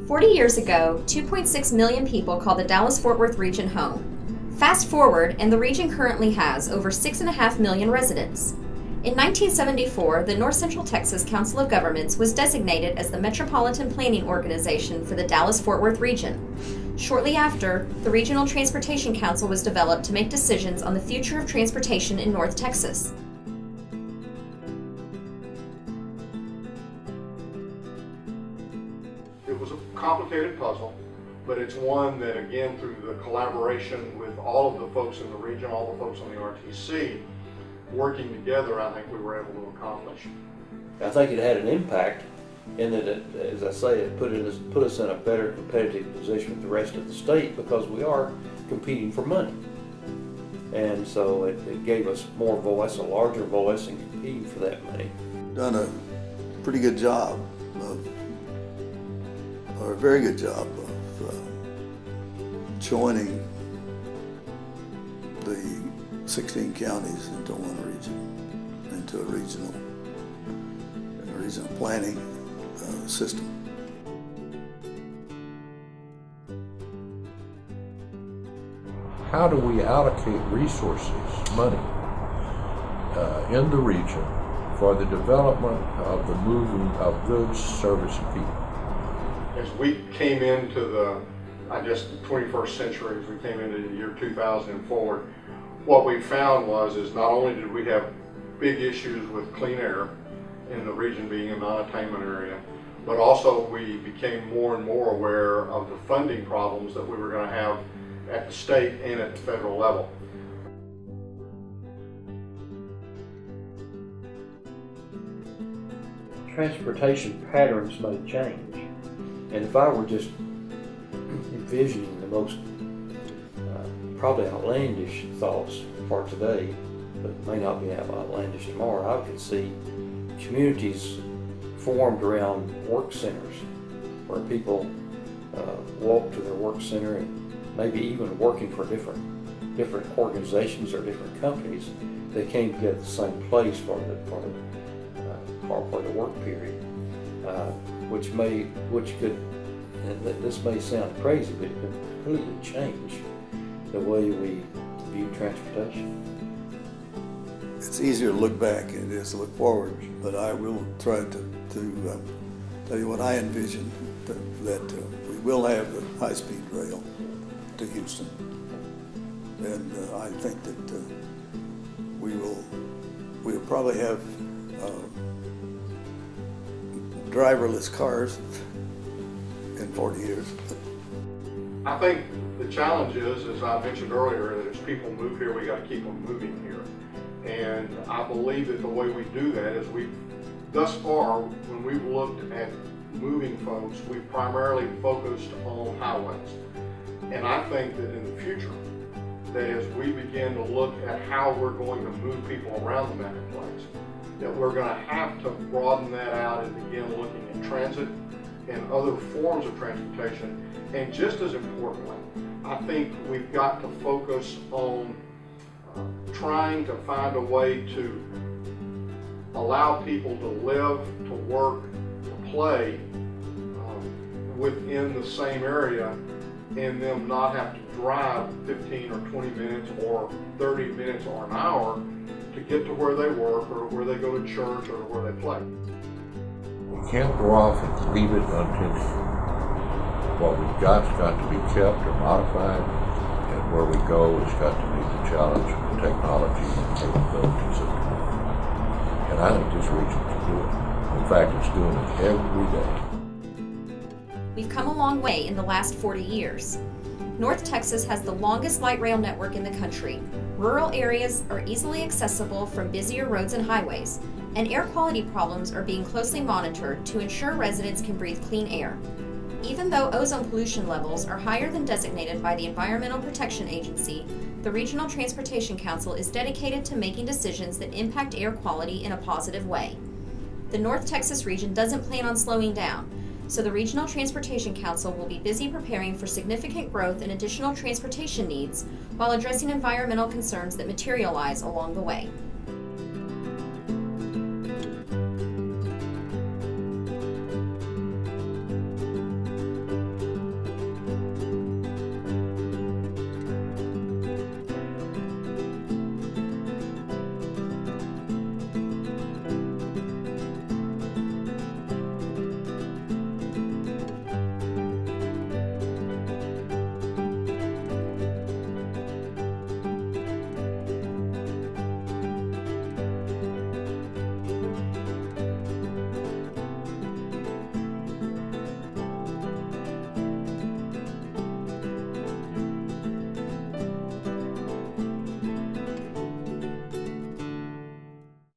40 years ago, 2.6 million people called the Dallas-Fort Worth region home. Fast forward, and the region currently has over 6.5 million residents. In 1974, the North Central Texas Council of Governments was designated as the Metropolitan Planning Organization for the Dallas-Fort Worth region. Shortly after, the Regional Transportation Council was developed to make decisions on the future of transportation in North Texas. It was a complicated puzzle, but it's one that, again, through the collaboration with all of the folks in the region, all the folks on the RTC, working together, I think we were able to accomplish. I think it had an impact in that, as I say, it put us in a better competitive position with the rest of the state because we are competing for money. And so it gave us more voice, a larger voice in competing for that money. Done a pretty good job or a very good job of joining the 16 counties into one region, into a regional planning system. How do we allocate resources, money, in the region for the development of the moving of goods, service, and people? As we came into the 21st century, as we came into the year 2000 and forward, what we found is not only did we have big issues with clean air in the region being a non-attainment area, but also we became more and more aware of the funding problems that we were going to have at the state and at the federal level. Transportation patterns may change, and if I were just envisioning the most probably outlandish thoughts for today, but may not be outlandish tomorrow, I could see communities formed around work centers where people walk to their work center and maybe even working for different organizations or different companies, they came together at the same place for the work period, which could, and this may sound crazy, but it could completely change the way we view transportation. It's easier to look back than it is to look forward, but I will try to tell you what I envision, that we will have the high-speed rail to Houston, and I think that we'll probably have driverless cars in 40 years. I think the challenge is, as I mentioned earlier, that as people move here, we got to keep them moving here. And I believe that the way we do that is thus far, when we've looked at moving folks, we've primarily focused on highways. And I think that in the future, that as we begin to look at how we're going to move people around the marketplace, that we're going to have to broaden that out and begin looking at transit and other forms of transportation. And just as importantly, I think we've got to focus on trying to find a way to allow people to live, to work, to play within the same area, and them not have to drive 15 or 20 minutes or 30 minutes or an hour to get to where they work or where they go to church or where they play. We can't go off and leave it untended. What we've got's got to be kept or modified, and where we go has got to meet the challenge of the technology and capabilities of tomorrow. And I think this region can do it. In fact, it's doing it every day. We've come a long way in the last 40 years. North Texas has the longest light rail network in the country. Rural areas are easily accessible from busier roads and highways, and air quality problems are being closely monitored to ensure residents can breathe clean air. Even though ozone pollution levels are higher than designated by the Environmental Protection Agency, the Regional Transportation Council is dedicated to making decisions that impact air quality in a positive way. The North Texas region doesn't plan on slowing down, so the Regional Transportation Council will be busy preparing for significant growth and additional transportation needs while addressing environmental concerns that materialize along the way.